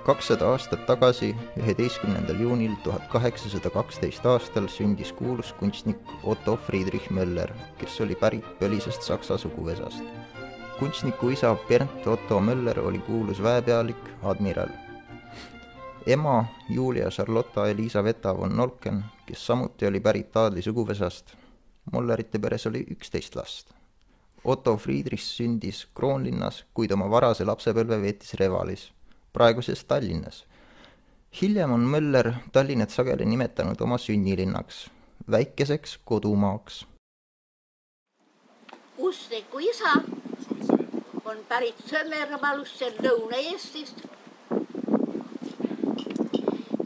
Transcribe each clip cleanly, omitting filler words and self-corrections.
200 aastat tagasi, 11. juunil 1812 aastal sündis kuulus kunstnik Otto Friedrich Möller, kes oli pärit põlisest Saksa suguvõsast. Kunstniku isa Bernd Otto Möller oli kuulus väepealik, admiral. Ema Julia Charlotta Elisaveta von Nolken, kes samuti oli pärit aadli suguvõsast. Möllerite peres oli 11 last. Otto Friedrich sündis Kroonlinnas, kuid oma varase lapsepõlve veetis Revalis, praeguses Tallinnas. Hiljem on Möller Tallinnat sageli nimetanud oma sünnilinnaks, väikeseks kodumaaks. Kunstniku isa on pärit Sõmermalust, see Lõuna-Eestist.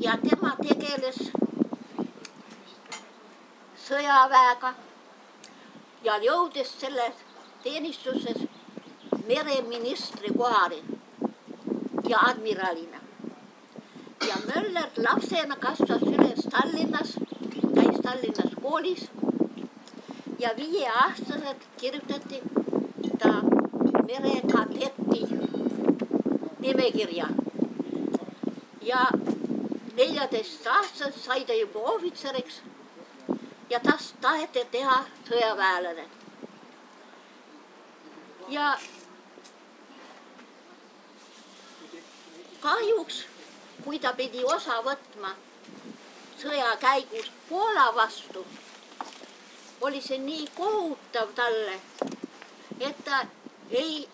Ja tema tegeles sõjaväega ja jõudis selles teenistuses mereministri kohale ja admiralina. Ja Möller lapsena kasvas üles Tallinnas, käis Tallinnas koolis ja 5-aastaselt kirjutati ta merekadeti nimekirja. Ja 14-aastaselt sai ta juba ohvitseriks ja tast taheti teha sõjaväelane. Ja kahjuks, kui ta pidi osa võtma sõja käigus Poola vastu, oli see nii kohutav talle, et ta ei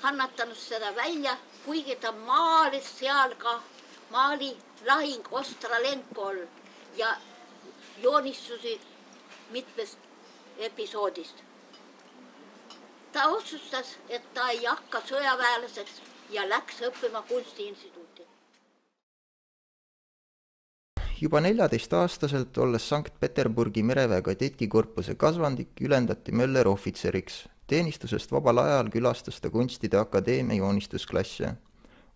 kannatanud seda välja, kuigi ta maalis seal ka maali lahing Ostralenkol ja joonistusi mitmest episoodist. Ta otsustas, et ta ei hakka sõjaväelaseks ja läks õppima kunstiinstituuti. Juba 14-aastaselt, olles Sankt-Peterburgi mereväe kadetikorpuse kasvandik, ülendati Möller ohvitseriks. Teenistusest vabal ajal külastas ta kunstide akadeemia joonistusklasse.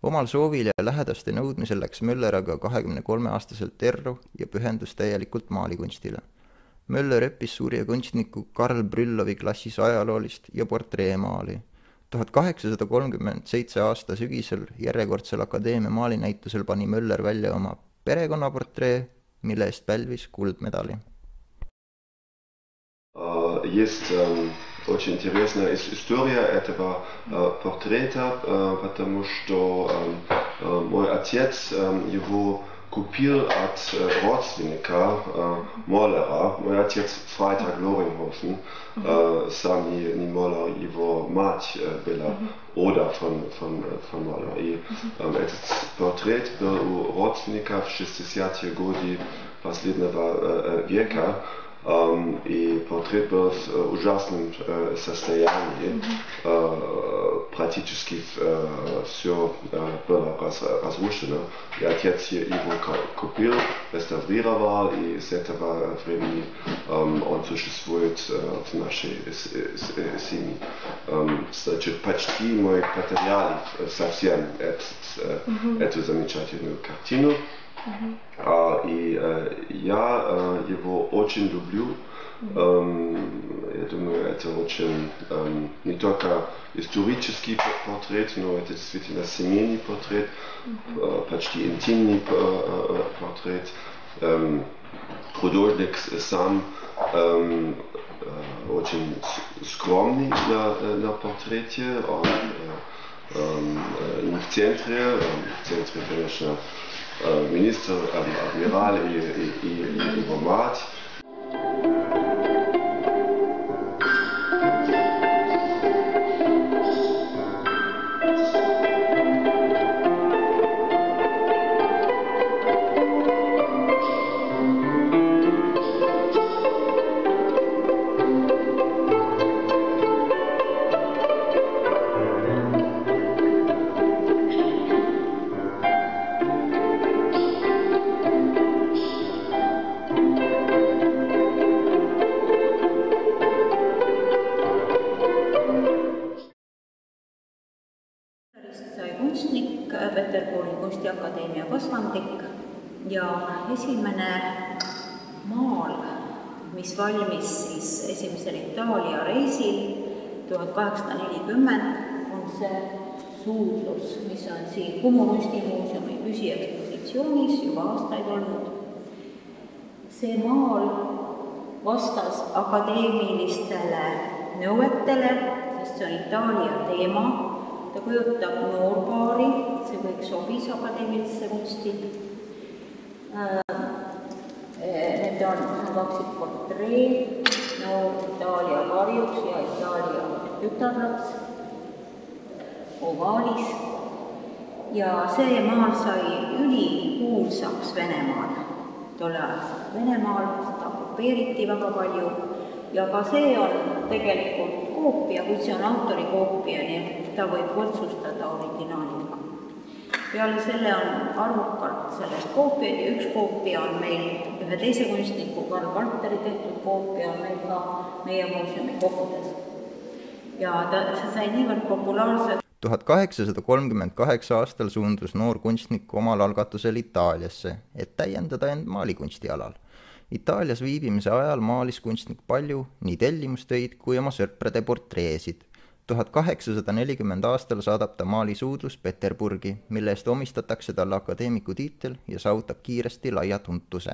Omal soovil ja lähedaste nõudmisel läks Möller aga 23-aastaselt erru ja pühendus täielikult maalikunstile. Möller õppis suurja kunstniku Karl Brüllovi klassis ajaloolist ja portreemaali. 1837 aasta sügisel järjekordsel akadeemia maalinäitusel pani Möller välja oma perekonnaportree, mille eest pälvis kuldmedali. Есть очень интересная история этого портрета, потому что мой отец его купил от родственника Моллера. Мой отец Freitag Loringhofen, сам не Моллер, его мать была Oda von Моллер. И этот портрет был у родственника в 60-е годы последнего века. И портрет был в ужасном состоянии. Практически все было разрушено. И отец его купил, реставрировал, и с этого времени он существует в нашей семье. Значит, почти мы потеряли совсем эту замечательную картину. И я его очень люблю. Я думаю, это очень не только исторический портрет, но это действительно семейный портрет, почти интимный портрет. Художник сам очень скромный на портрете. Он не в центре, конечно, министр, адмирал и его мать. Kunstnik, Peterburi kunstiakadeemia kasvandik ja esimene maal, mis valmis siis esimesel Itaalia reisil 1840, on see suudlus, mis on siin Kumu kunstimuuseumi püsiekspositsioonis juba aastaid olnud. See maal vastas akadeemilistele nõuetele, sest see on Itaalia teema, ta kujutab noorpaari, see kõik sobis akadeemilisse kunsti. Need on kaksikportreed, noor Itaalia varjuks ja Itaalia tütarlaps ovaalis. Ja see maal sai ülikuulsaks Venemaal, tolle ajal Venemaal, seda okupeeriti väga palju ja ka see on tegelikult koopia, kuid see on autori koopia, nii et ta võib võrdsustada originaaliga. Peale selle on arvukalt sellest koopiaid ja üks koopia on meil ühe teise kunstniku Karl Valteri tehtud koopia on meil ka meie muuseumi kogudes. Ja see sai niivõrd populaarse. 1838 aastal suundus noor kunstnik omal algatusel Itaaliasse, et täiendada end maalikunsti alal. Itaalias viibimise ajal maalis kunstnik palju nii tellimustöid kui oma sõprade portreesid. 1840 aastal saadab ta maalisuudlus Peterburgi, mille eest omistatakse talle akadeemiku tiitel ja saavutab kiiresti laia tuntuse.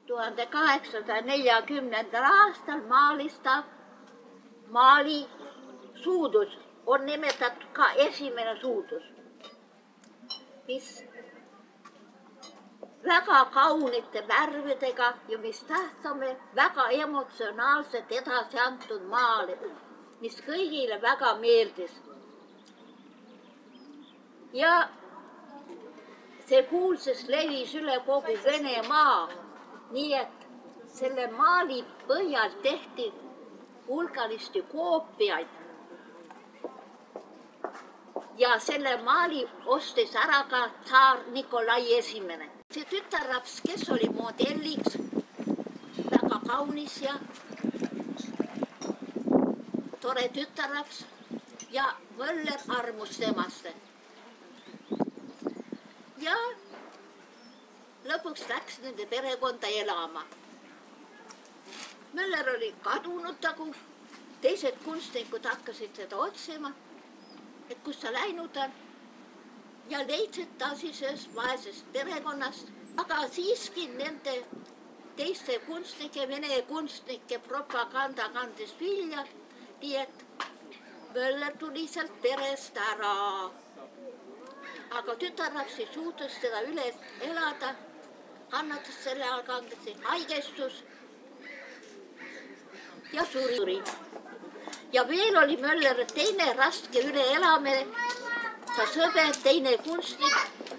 1840 aastal maalis ta maalisuudlus, on nimetatud ka esimene suudlus, mis väga kaunite värvidega ja mis tähtsame väga emotsionaalselt edasi antud maali, mis kõigile väga meeldis. Ja see kuulsus levis üle kogu Venemaa, nii et selle maali põhjal tehti hulgalisti koopiaid. Ja selle maali ostis ära ka tsaar Nikolai I. See tütarlaps, kes oli modelliks, väga kaunis ja tore tütarlaps ja Möller armus temast. Ja lõpuks läks nende perekonda elama. Möller oli kadunud tagu, teised kunstnikud hakkasid seda otsima, et kus ta läinud on ja leidsid ta siis ühest vaesest perekonnast, aga siiski nende teiste kunstnike, vene kunstnike propaganda kandis vilja, nii et Möller tuli sealt perest ära. Aga tütarlaps ei suutus seda üle elada, kannatas selle all kandasi haigestus ja suri. Ja veel oli Möller teine raske üle elamine. Ta sõber, teine kunstnik,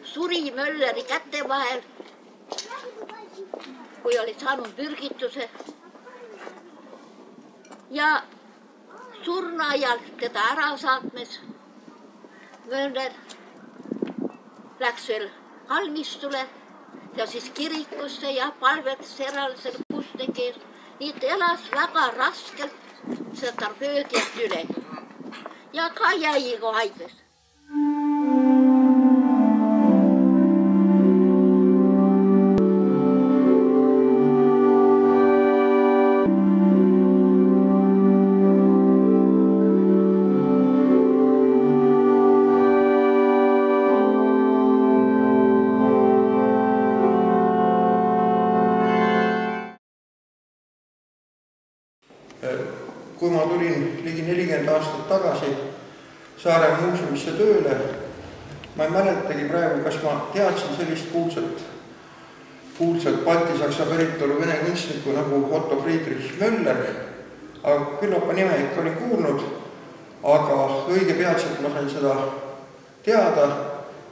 suri Mölleri kätte vahel, kui oli saanud mürgituse. Ja surnuaial teda ära saatmes Möller läks veel kalmistule ja siis kirikusse ja palvetas eraldi kunstnike ees. Nii et elas väga raskelt seda tragöödiat üle ja ka jäi ka haiges. Kui ma tulin ligi 40 aastat tagasi Saaremaa muuseumisse tööle, ma ei mäletagi praegu, kas ma teadsin sellist kuulsat baltisaksa päritolu vene kunstnikku nagu Otto Friedrich Möller, aga küllap nime ikka olin kuulnud, aga õige peatselt ma sain seda teada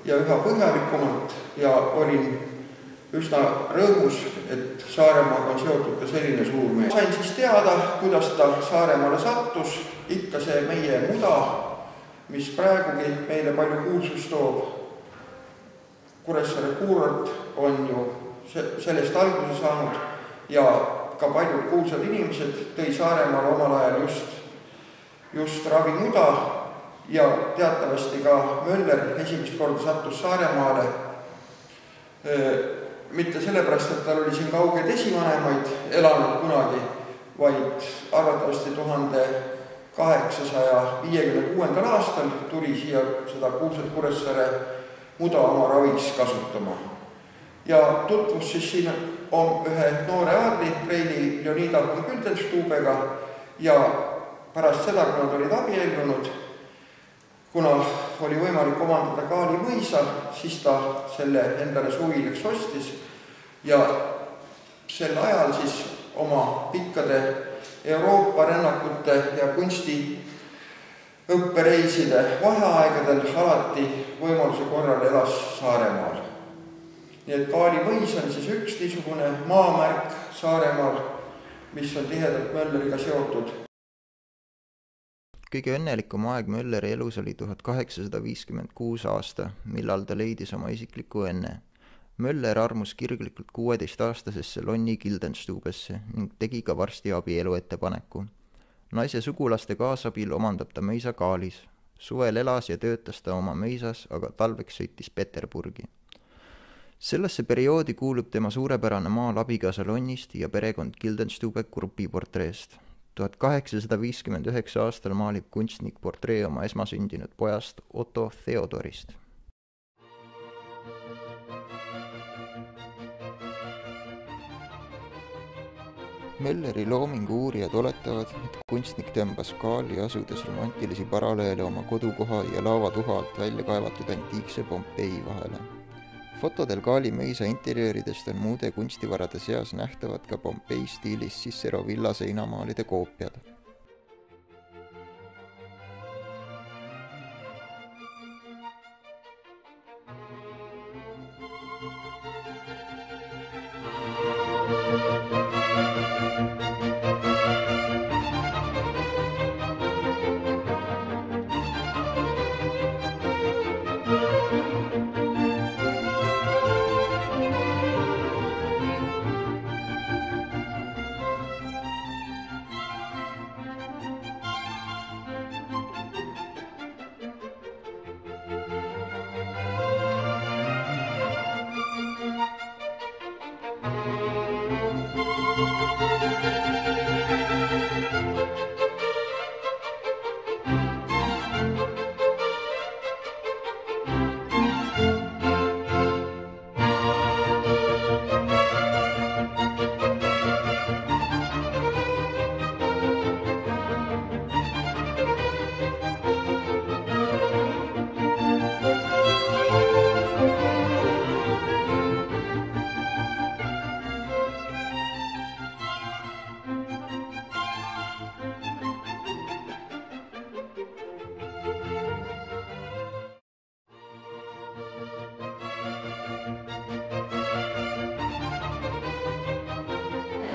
ja üha põhjalikumalt ja olin üsna rõõmus, et Saaremaaga on seotud ka selline suur mees. Sain siis teada, kuidas ta Saaremaale sattus, ikka see meie muda, mis praegugi meile palju kuulsust toob. Kuressaare kuurort on ju sellest alguse saanud ja ka paljud kuulsad inimesed tõi Saaremaale omal ajal just ravimuda ja teatavasti ka Möller esimest korda sattus Saaremaale mitte sellepärast, et tal oli siin kaugeid esivanemaid elanud kunagi, vaid arvatavasti 1856. aastal tuli siia seda kuulsat Kuressaare muda oma raviks kasutama. Ja tutvus siis siin on ühe noore aadli, Reili Leonida von Güldenstubega ja pärast seda, kui nad olid abiellunud, kuna oli võimalik omandada Kaali mõisa, siis ta selle endale suvileks ostis ja sel ajal siis oma pikkade Euroopa rännakute ja kunsti õppereiside vaheaegadel alati võimaluse korral elas Saaremaal. Nii et Kaali mõis on siis üks niisugune maamärk Saaremaal, mis on tihedalt Mölleriga seotud. Kõige õnnelikum aeg Mölleri elus oli 1856 aasta, millal ta leidis oma isikliku õnne. Möller armus kirglikult 16-aastasesse Lonni Gildenstubesse ning tegi ka varsti abielu ettepaneku. Naise sugulaste kaasabil omandab ta mõisa Kaalis. Suvel elas ja töötas ta oma mõisas, aga talveks sõitis Peterburgi. Sellesse perioodi kuulub tema suurepärane maal abikaasa Lonnist ja perekond Gildenstube grupi portreest. 1859 aastal maalib kunstnik portree oma esmasündinud pojast Otto Theodorist. Mölleri loomingu uurijad oletavad, et kunstnik tõmbas Kaali asudes romantilisi paralleele oma kodukoha ja laavatuha alt välja kaevatud antiikse Pompei vahele. Fotodel Kaali mõisa interjööridest on muude kunstivarade seas nähtavad ka Pompei stiilis Cicero villa seinamaalide koopiad.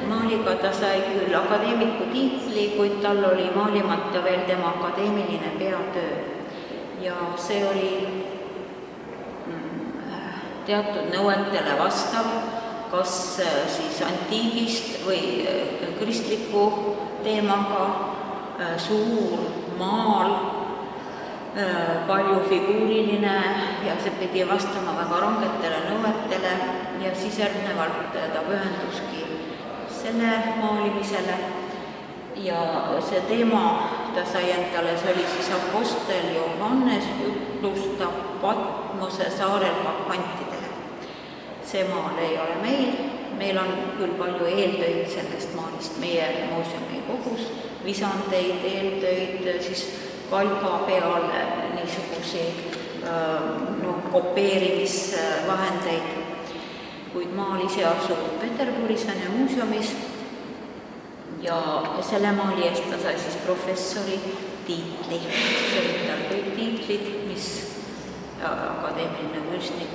Maaliga ta sai küll akadeemiku tiitli, kuid tal oli maalimata veel tema akadeemiline peatöö. Ja see oli teatud nõuetele vastav, kas siis antiigist või kristliku teemaga, suur maal, palju figuuriline ja see pidi vastama väga rangetele nõuetele ja siis järgnevalt ta pühenduski selle maalimisele ja see teema ta sai endale, see oli siis Apostel Johannes jutlustab Patmose saarel bakantidele. See maal ei ole meil on küll palju eeltöid sellest maalist meie muuseumi kogus, visandeid, eeltöid, siis kalga peal niisuguseid kopeerimisvahendeid, kuid maal ise asub Peterburis ja muuseumis ja selle maali eest ta sai siis professori tiitli. Siis olid tal kõik tiitlid, mis akadeemiline kunstnik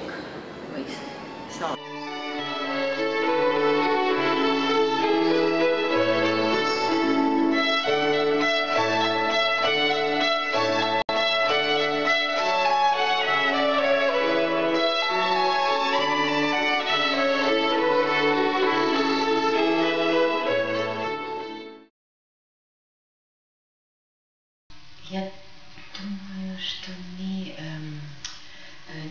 võis saada. Я думаю, что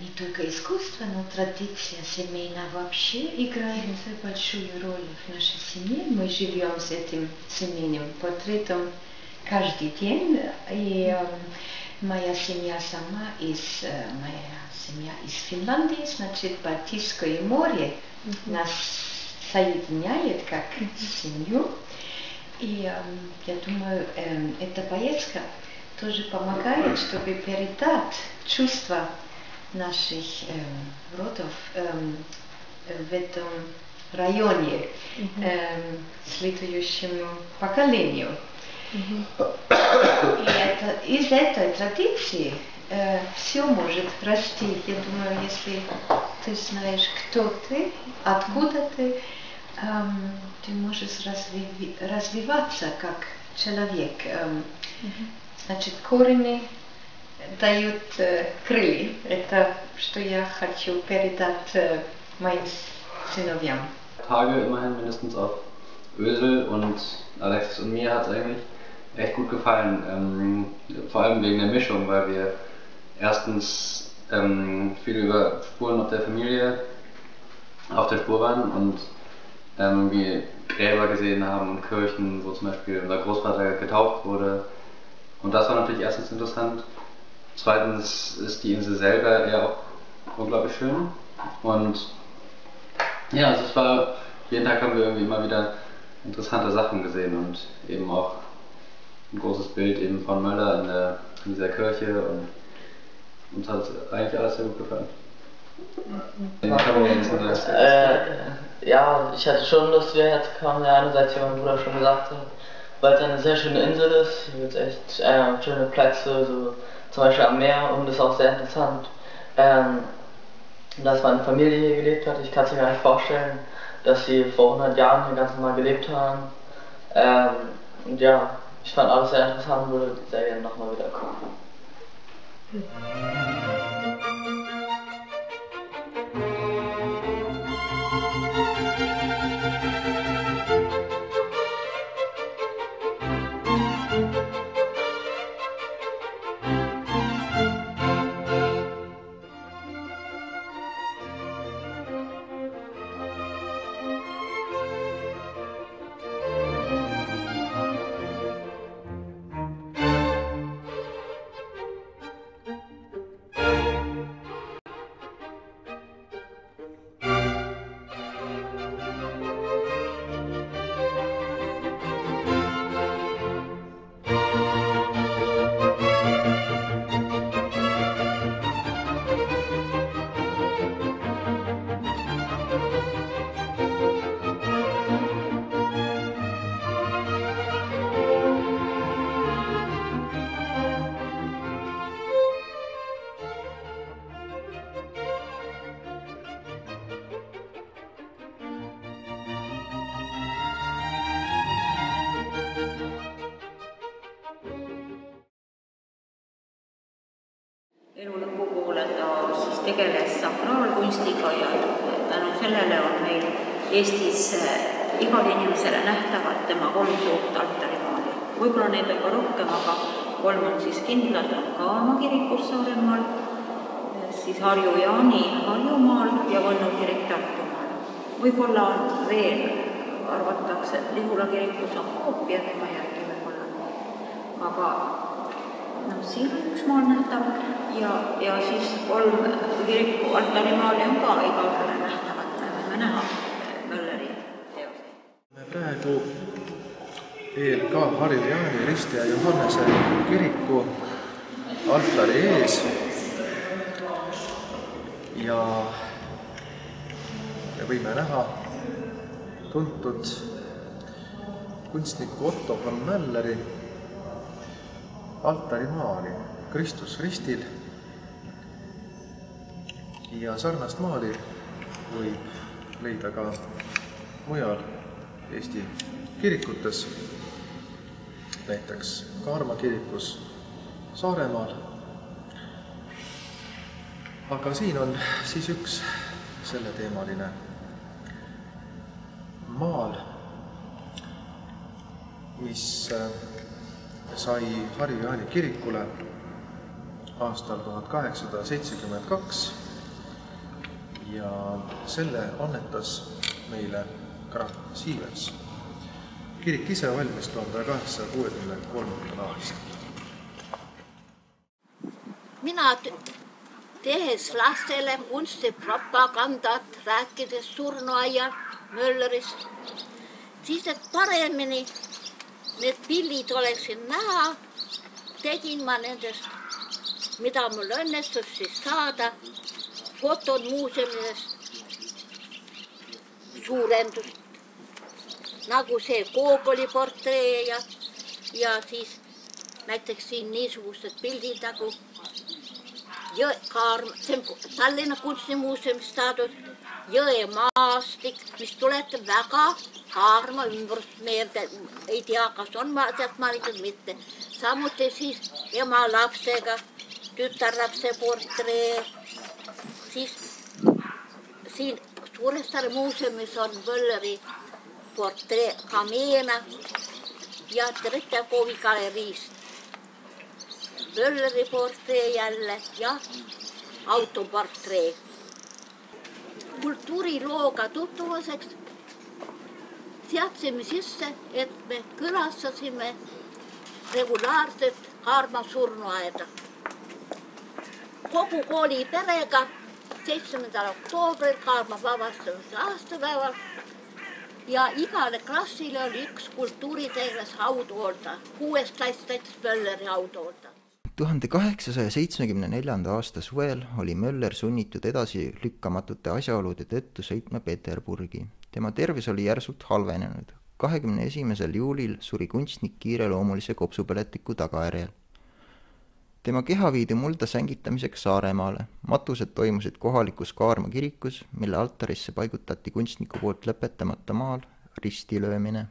не только искусство, но традиция семейная вообще играет большую роль в нашей семье. Мы живем с этим семейным портретом каждый день. И моя семья из Финляндии, значит, Балтийское море нас соединяет как семью. И я думаю, эта поездка тоже помогает, чтобы передать чувства наших родов в этом районе следующему поколению. И из этой традиции все может расти. Я думаю, если ты знаешь, кто ты, откуда ты можешь развиваться как человек. Значит, корни дают крылья. Это что я хочу передать моим сыновьям. Tage immerhin mindestens auf Ösel und Alexis und mir hat es eigentlich echt gut gefallen. Vor allem wegen der Mischung, weil wir erstens viel über Spuren auf der Familie auf der Spur waren und wir Gräber gesehen haben und Kirchen, wo zum Beispiel unser Großvater getauft wurde. Und das war natürlich erstens interessant. Zweitens ist die Insel selber ja auch unglaublich schön. Und ja, also es war, jeden Tag haben wir irgendwie immer wieder interessante Sachen gesehen und eben auch ein großes Bild eben von Möller in dieser Kirche und uns hat eigentlich alles sehr gut gefallen. Ja, ich hatte schon Lust, hierher zu kommen, einerseits, wie mein Bruder schon gesagt hat, weil es eine sehr schöne Insel ist, hier gibt es echt schöne Plätze, so zum Beispiel am Meer, und das ist auch sehr interessant, dass meine Familie hier gelebt hat. Ich kann es mir gar nicht vorstellen, dass sie vor 100 Jahren hier ganz normal gelebt haben. Und ja, ich fand alles sehr interessant und würde sehr gerne nochmal wiederkommen. elu lõpupoole ta siis tegeles sakraalkunstiga ja tänu sellele on meil Eestis igale inimesele nähtavad tema 3 suurt altarimaali. Võib-olla neid on ka rohkem, aga 3 on siis kindlad, on Kaarma kirikus Saaremaal, siis Harju Jaani Harjumaal ja Võnnu kirik Tartumaal. Võib-olla on veel, arvatakse, et Lihula kirikus on koopia tema järgi võib-olla, aga siin on 1 maal nähtav ja siis 3 kiriku altarimaali on ka igale nähtavad, võime näha Mölleri teoseid. Me praegu ELK Harju Jaani Risti ja Johannese kiriku altari ees ja me võime näha tuntud kunstniku Otto von Mölleri altarimaali Kristus ristil ja sarnast maali võib leida ka mujal Eesti kirikutes, näiteks Kaarma kirikus Saaremaal. Aga siin on siis üks selleteemaline maal, mis sai Harju Jaani kirikule aastal 1872 ja selle annetas meile Graf Siemens. Kirik ise valmis 1863. aastal. Mina tehes lastele kunstipropagandat, rääkides surnuaial Möllerist, siis et paremini need pildid oleksid näha, tegin ma nendest, mida mul õnnestus siis saada, fotod muuseumidest suurendust, nagu see Gogoli portree ja siis näiteks siin niisugused pildid nagu see on Tallinna kunstimuuseumist saadud jõemaastik, mis tuletab väga Kaarma ümbrust meelde, ei tea, kas on sealt maalitud mitte. Samuti siis ema lapsega, tütarlapse portree, siis siin Suurestaare muuseumis on Mölleri portree Kameena ja Tretjakovi galeriist. Mölleri portree jälle ja autoportree. Kultuurilooga tutvuseks seadsime sisse, et me külastasime regulaarselt Kaarma surnuaeda. Kogu kooli perega 7. oktoobril Kaarma vabastamise aastapäeval ja igale klassile oli üks kultuuritegelase haudhoolda. 6. klass täitis Mölleri haudhoolda. 1874. aasta suvel oli Möller sunnitud edasi lükkamatute asjaolude tõttu sõitma Peterburgi. Tema tervis oli järsult halvenenud. 21. juulil suri kunstnik kiireloomulise kopsupõletiku tagajärjel. Tema keha viidi mulda sängitamiseks Saaremaale. Matused toimusid kohalikus Kaarma kirikus, mille altarisse paigutati kunstniku poolt lõpetamata maal ristilöömine.